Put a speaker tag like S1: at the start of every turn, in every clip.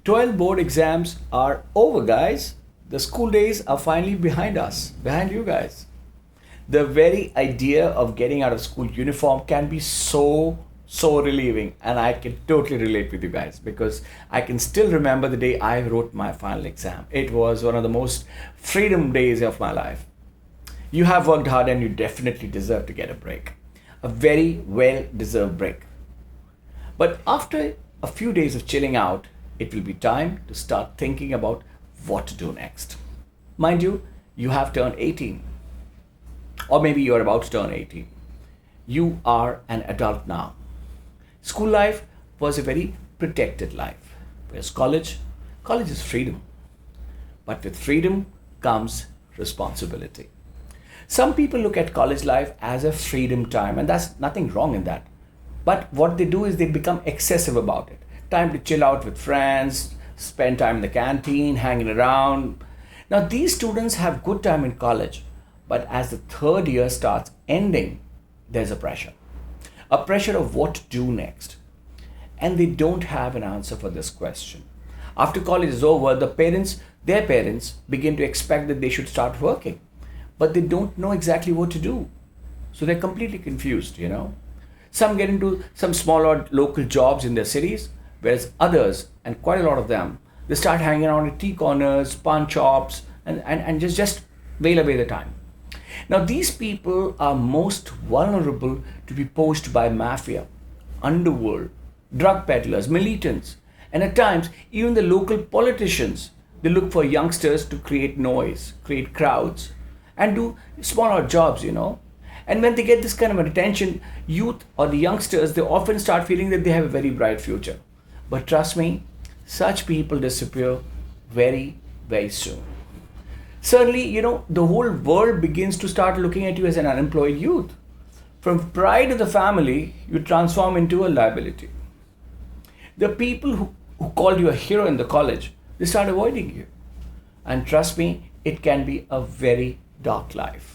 S1: 12 board exams are over, guys. The school days are finally behind us, behind you guys. The very idea of getting out of school uniform can be so relieving, and I can totally relate with you guys because I can still remember the day I wrote my final exam. It was one of the most freedom days of my life. You have worked hard and you definitely deserve to get a break. A very well deserved break. But after a few days of chilling out, it will be time to start thinking about what to do next. Mind you, you have turned 18, or maybe you're about to turn 18. You are an adult now. School life was a very protected life, whereas college is freedom. But with freedom comes responsibility. Some people look at college life as a freedom time, and that's nothing wrong in that. But what they do is they become excessive about it. Time to chill out with friends, spend time in the canteen, hanging around. Now, these students have good time in college, but as the third year starts ending, there's a pressure. A pressure of what to do next. And they don't have an answer for this question. After college is over, their parents begin to expect that they should start working, but they don't know exactly what to do. So they're completely confused. Some get into some smaller local jobs in their cities, whereas others, and quite a lot of them, they start hanging around at tea corners, pawn shops, and just wail away the time. Now, these people are most vulnerable to be poached by mafia, underworld, drug peddlers, militants, and at times, even the local politicians. They look for youngsters to create noise, create crowds, and do smaller jobs. And when they get this kind of attention, youth or the youngsters, they often start feeling that they have a very bright future. But trust me, such people disappear very, very soon. Suddenly, the whole world begins to start looking at you as an unemployed youth. From pride of the family, you transform into a liability. The people who called you a hero in the college, they start avoiding you. And trust me, it can be a very dark life.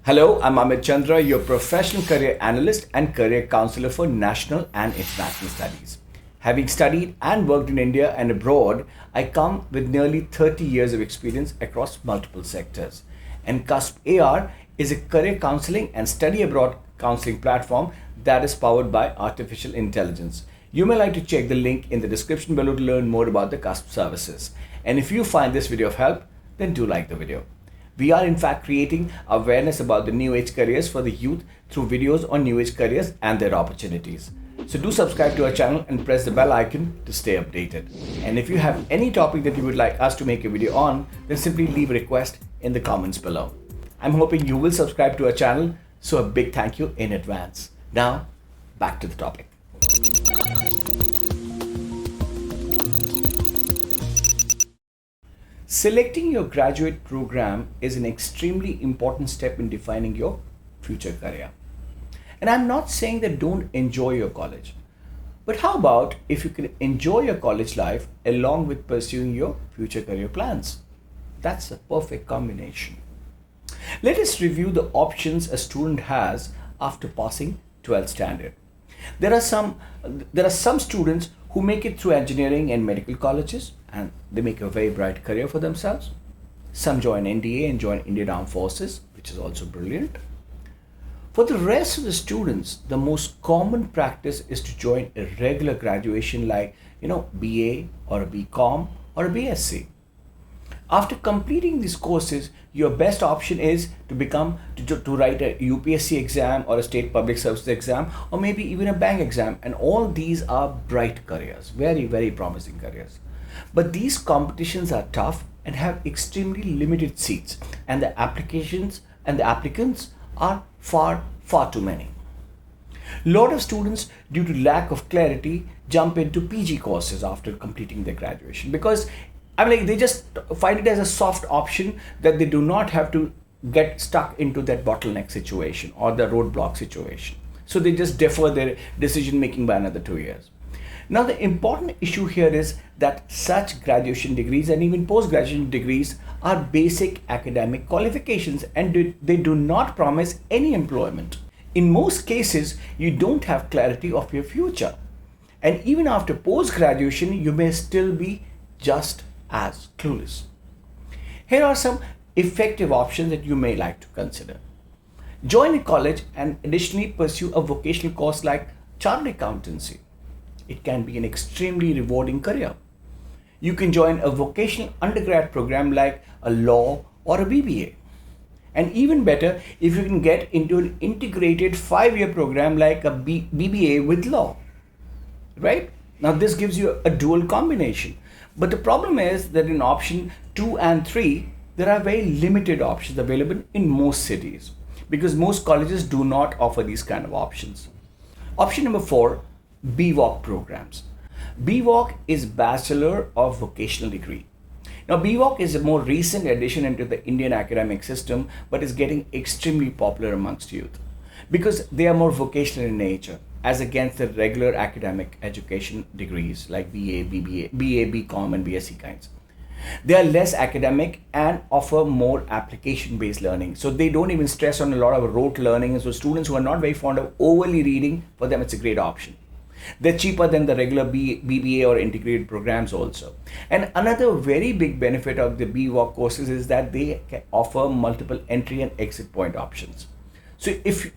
S1: Hello, I'm Amit Chandra, your professional career analyst and career counselor for national and international studies. Having studied and worked in India and abroad, I come with nearly 30 years of experience across multiple sectors. And CUSP AR is a career counseling and study abroad counseling platform that is powered by artificial intelligence. You may like to check the link in the description below to learn more about the CUSP services. And if you find this video of help, then do like the video. We are in fact creating awareness about the new age careers for the youth through videos on new age careers and their opportunities. So do subscribe to our channel and press the bell icon to stay updated. And if you have any topic that you would like us to make a video on, then simply leave a request in the comments below. I'm hoping you will subscribe to our channel, so a big thank you in advance. Now, back to the topic. Selecting your graduate program is an extremely important step in defining your future career. And I'm not saying that don't enjoy your college, but how about if you can enjoy your college life along with pursuing your future career plans? That's a perfect combination. Let us review the options a student has after passing 12th standard. There are some students who make it through engineering and medical colleges and they make a very bright career for themselves. Some join NDA and join Indian Armed Forces, which is also brilliant. For the rest of the students, the most common practice is to join a regular graduation like BA or a BCom or a BSc. After completing these courses, your best option is to write a UPSC exam or a state public service exam or maybe even a bank exam, and all these are bright careers, very, very promising careers. But these competitions are tough and have extremely limited seats, and the applicants are far too many. Lot of students, due to lack of clarity, jump into PG courses after completing their graduation because they just find it as a soft option that they do not have to get stuck into that bottleneck situation or the roadblock situation. So they just defer their decision making by another 2 years. Now, the important issue here is that such graduation degrees and even post-graduation degrees are basic academic qualifications and they do not promise any employment. In most cases, you don't have clarity of your future. And even after post graduation, you may still be just as clueless. Here are some effective options that you may like to consider. Join a college and additionally pursue a vocational course like chartered accountancy. It can be an extremely rewarding career. You can join a vocational undergrad program like a law or a BBA. And even better, if you can get into an integrated 5-year program like a BBA with law, right? Now this gives you a dual combination. But the problem is that in option 2 and 3, there are very limited options available in most cities because most colleges do not offer these kind of options. Option number 4, BVoc programs. BVoc is Bachelor of Vocational Degree. Now, BVoc is a more recent addition into the Indian academic system, but is getting extremely popular amongst youth because they are more vocational in nature as against the regular academic education degrees like BA, BBA, BA, BCom and BSc kinds. They are less academic and offer more application-based learning. So they don't even stress on a lot of rote learning. So students who are not very fond of overly reading, for them it's a great option. They're cheaper than the regular BBA or integrated programs also. And another very big benefit of the BVoc courses is that they can offer multiple entry and exit point options. So if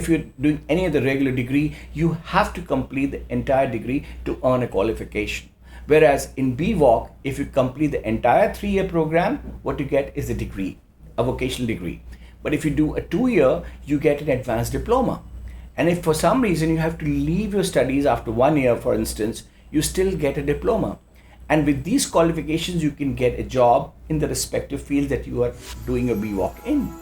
S1: you're doing any other regular degree, you have to complete the entire degree to earn a qualification. Whereas in BVoc, if you complete the entire 3-year program, what you get is a degree, a vocational degree. But if you do a 2-year, you get an advanced diploma. And if for some reason you have to leave your studies after 1 year, for instance, you still get a diploma. And with these qualifications, you can get a job in the respective field that you are doing your BVoc in.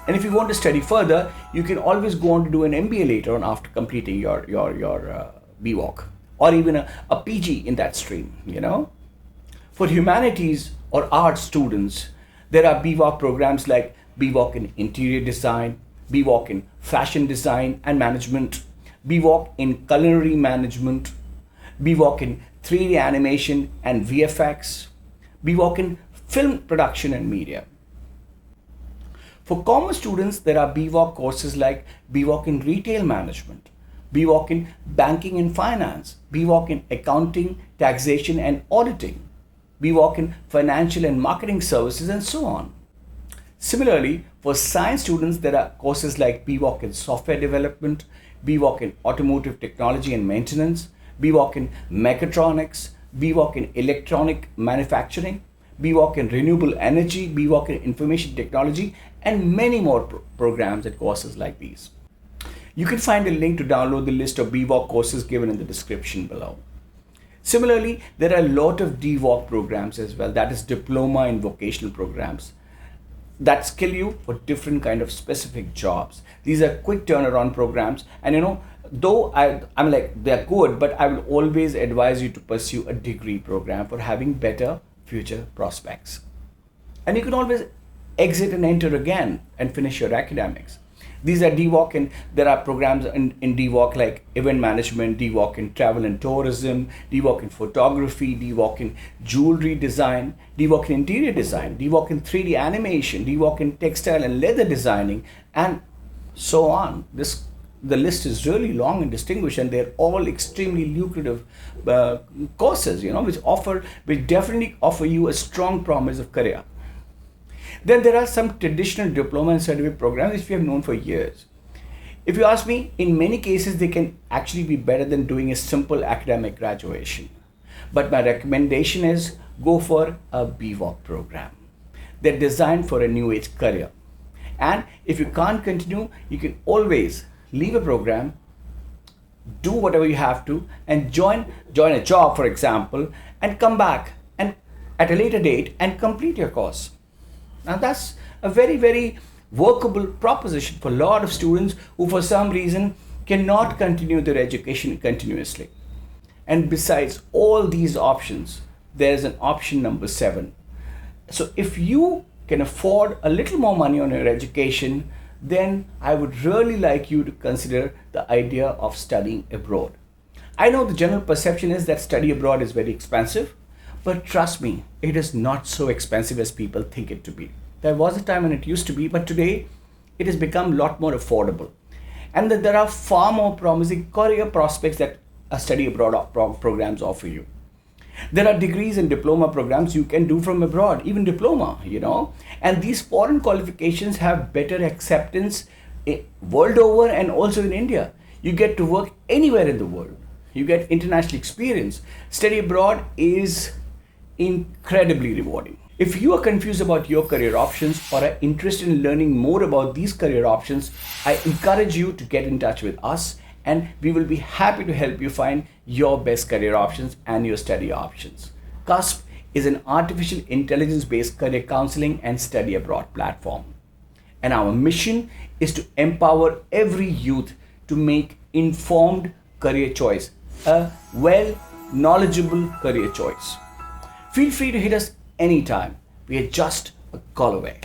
S1: And if you want to study further, you can always go on to do an MBA later on after completing your BVoc, or even a PG in that stream, you know. For humanities or arts students, there are BVoc programs like BVoc in interior design, BVoc in fashion design and management, BVoc in culinary management, BVoc in 3D animation and VFX, BVoc in film production and media. For commerce students, there are BVoc courses like BVoc in retail management, BVoc in banking and finance, BVoc in accounting, taxation and auditing, BVoc in financial and marketing services, and so on. Similarly, for science students, there are courses like BVoc in software development, BVoc in automotive technology and maintenance, BVoc in mechatronics, BVoc in electronic manufacturing, BVoc in renewable energy, BVoc in information technology, and many more programs and courses like these. You can find a link to download the list of BVoc courses given in the description below. Similarly, there are a lot of DVoc programs as well, that is diploma in vocational programs, that skill you for different kind of specific jobs. These are quick turnaround programs, and you know, though I'm like they're good, but I will always advise you to pursue a degree program for having better future prospects. And you can always exit and enter again and finish your academics. These are DVoc, and there are programs in DVoc like event management, DVoc in travel and tourism, DVoc in photography, DVoc in jewelry design, DVoc in interior design, DVoc in 3D animation, DVoc in textile and leather designing, and so on. The list is really long and distinguished, and they're all extremely lucrative courses, you know, which definitely offer you a strong promise of career. Then there are some traditional diploma and certificate programs which we have known for years. If you ask me, in many cases they can actually be better than doing a simple academic graduation. But my recommendation is go for a BVoc program. They're designed for a new age career. And if you can't continue, you can always leave a program, do whatever you have to, and join a job, for example, and come back and at a later date and complete your course. Now that's a very, very workable proposition for a lot of students who for some reason cannot continue their education continuously. And besides all these options, there's an option number 7. So if you can afford a little more money on your education, then I would really like you to consider the idea of studying abroad. I know the general perception is that study abroad is very expensive, but trust me, it is not so expensive as people think it to be. There was a time when it used to be, but today it has become a lot more affordable. and that there are far more promising career prospects that a study abroad programs offer you. There are degrees and diploma programs you can do from abroad, even diploma, and these foreign qualifications have better acceptance world over and also in India. You get to work anywhere in the world. You get international experience. Study abroad is incredibly rewarding. If you are confused about your career options or are interested in learning more about these career options, I encourage you to get in touch with us, and we will be happy to help you find your best career options and your study options. CUSP is an artificial intelligence based career counseling and study abroad platform. And our mission is to empower every youth to make informed career choice, a well knowledgeable career choice. Feel free to hit us anytime. We are just a call away.